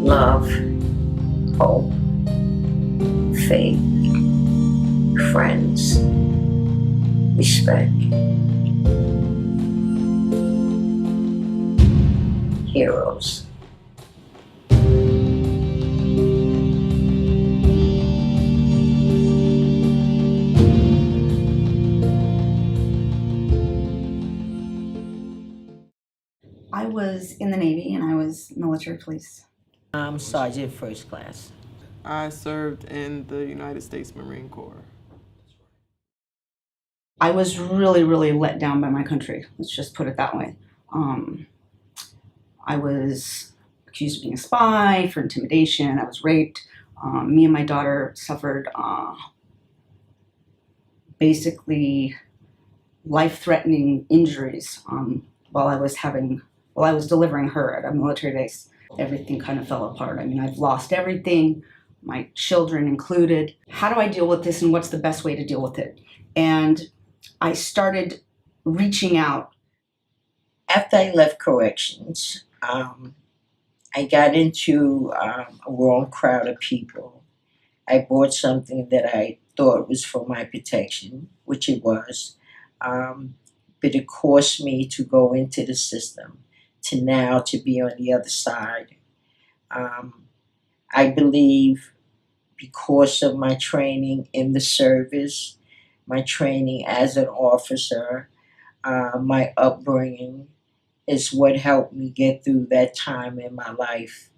love, hope, faith, friends, respect, heroes. I was in the Navy and I was military police. I'm Sergeant First Class. I served in the United States Marine Corps. I was really, really let down by my country. Let's just put it that way. I was accused of being a spy, for intimidation. I was raped. Me and my daughter suffered basically life-threatening injuries while I was delivering her at a military base. Everything kind of fell apart. I mean, I've lost everything, my children included. How do I deal with this and what's the best way to deal with it? And I started reaching out. After I left corrections, I got into a wrong crowd of people. I bought something that I thought was for my protection, which it was, but it cost me to go into the system, to now to be on the other side. I believe because of my training in the service, my training as an officer, my upbringing is what helped me get through that time in my life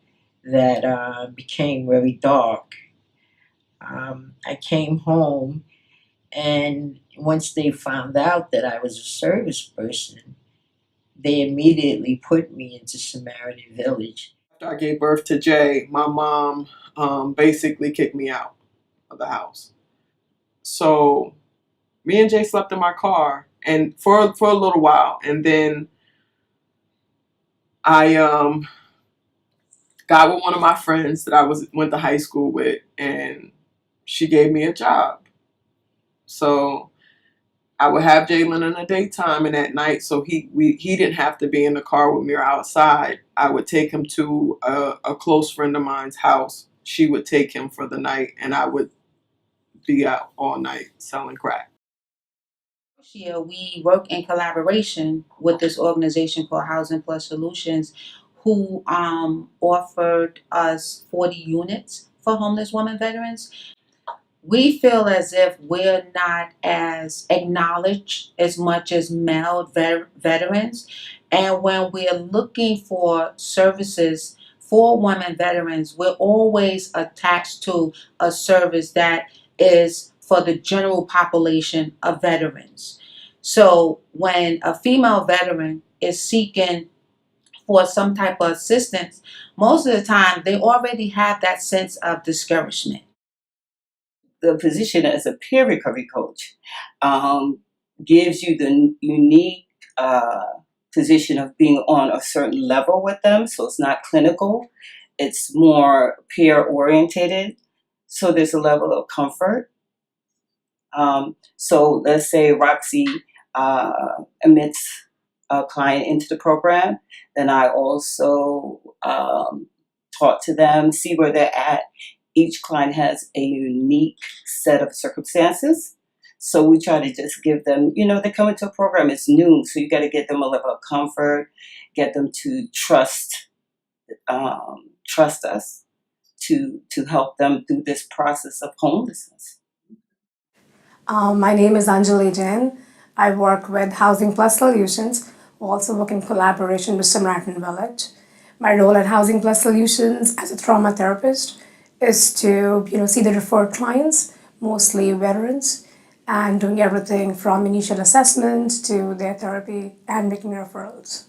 that became very dark. I came home, and once they found out that I was a service person, they immediately put me into Samaritan Village. After I gave birth to Jay, my mom basically kicked me out of the house. So me and Jay slept in my car and for a little while, and then I got with one of my friends that I went to high school with, and she gave me a job. So I would have Jalen in the daytime, and at night, so he didn't have to be in the car with me or outside. I would take him to a close friend of mine's house. She would take him for the night, and I would be out all night selling crack. This year, we work in collaboration with this organization called Housing Plus Solutions, who offered us 40 units for homeless women veterans. We feel as if we're not as acknowledged as much as male veterans. And when we're looking for services for women veterans, we're always attached to a service that is for the general population of veterans. So when a female veteran is seeking for some type of assistance, most of the time they already have that sense of discouragement. The position as a peer recovery coach gives you the unique position of being on a certain level with them. So it's not clinical, it's more peer orientated. So there's a level of comfort. So let's say Roxy admits a client into the program, then I also talk to them, see where they're at. Each client has a unique set of circumstances. So we try to just give them, they come into a program, it's new. So you got to get them a level of comfort, get them to trust us to help them through this process of homelessness. My name is Anjali Jain. I work with Housing Plus Solutions, also work in collaboration with Samaritan Village. My role at Housing Plus Solutions as a trauma therapist is to see the referred clients, mostly veterans, and doing everything from initial assessment to their therapy and making referrals.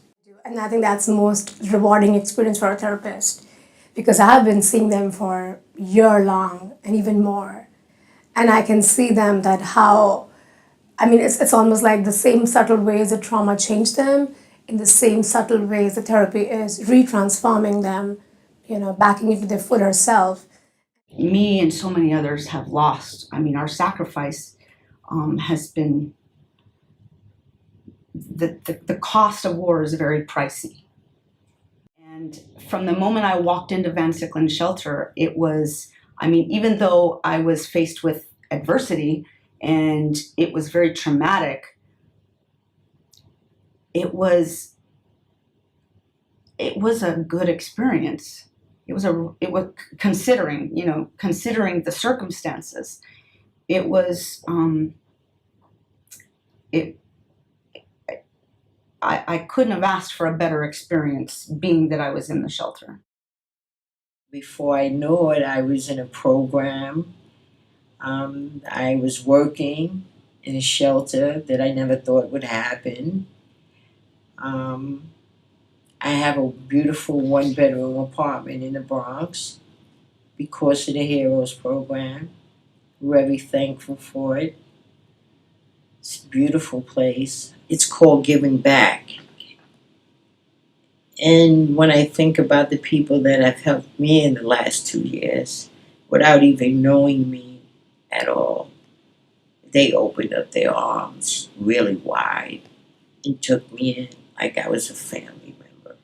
And I think that's the most rewarding experience for a therapist because I have been seeing them for a year long and even more. And I can see them that it's almost like the same subtle ways that trauma changed them, in the same subtle ways the therapy is retransforming them, backing into their fuller self. Me and so many others have lost. Our sacrifice has been, the cost of war is very pricey. And from the moment I walked into Van Siclen shelter, it was, I mean, even though I was faced with adversity and it was very traumatic, it was a good experience. It was considering the circumstances. It was I couldn't have asked for a better experience being that I was in the shelter. Before I knew it, I was in a program. I was working in a shelter that I never thought would happen. I have a beautiful one-bedroom apartment in the Bronx because of the Heroes program. Very thankful for it. It's a beautiful place. It's called Giving Back. And when I think about the people that have helped me in the last 2 years, without even knowing me at all, they opened up their arms really wide and took me in like I was a family member.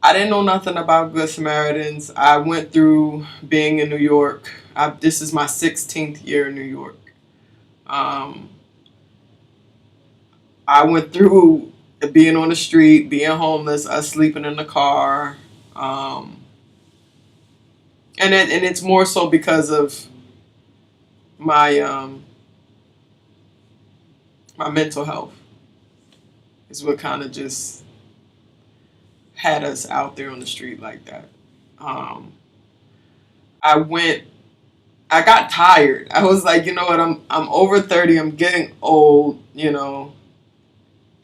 I didn't know nothing about Good Samaritans. I went through being in New York. This is my 16th year in New York. I went through being on the street, being homeless, us sleeping in the car. And it's more so because of my my mental health is what kind of just had us out there on the street like that. I got tired. I was like, you know what, I'm over 30, I'm getting old,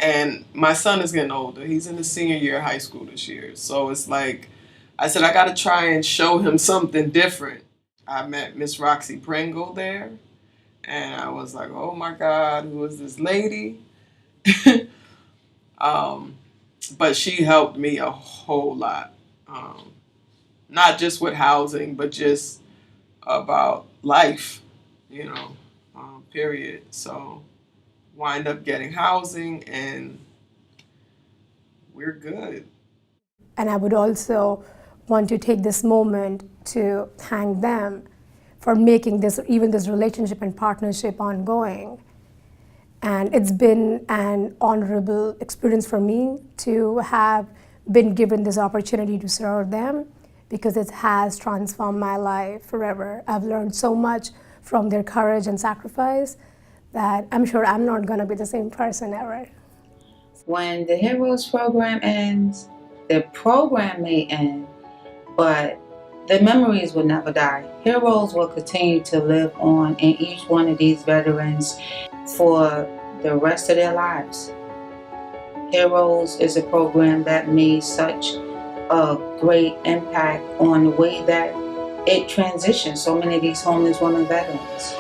and my son is getting older. He's in the senior year of high school this year. So it's like, I said, I got to try and show him something different. I met Miss Roxy Pringle there, and I was like, oh my God, who is this lady? But she helped me a whole lot. Not just with housing, but just about life, period. So wind up getting housing and we're good. And I would also want to take this moment to thank them for making this relationship and partnership ongoing. And it's been an honorable experience for me to have been given this opportunity to serve them, because it has transformed my life forever. I've learned so much from their courage and sacrifice that I'm sure I'm not going to be the same person ever. When the Heroes program ends, the program may end, but the memories will never die. Heroes will continue to live on in each one of these veterans for the rest of their lives. Heroes is a program that made such a great impact on the way that it transitioned so many of these homeless women veterans.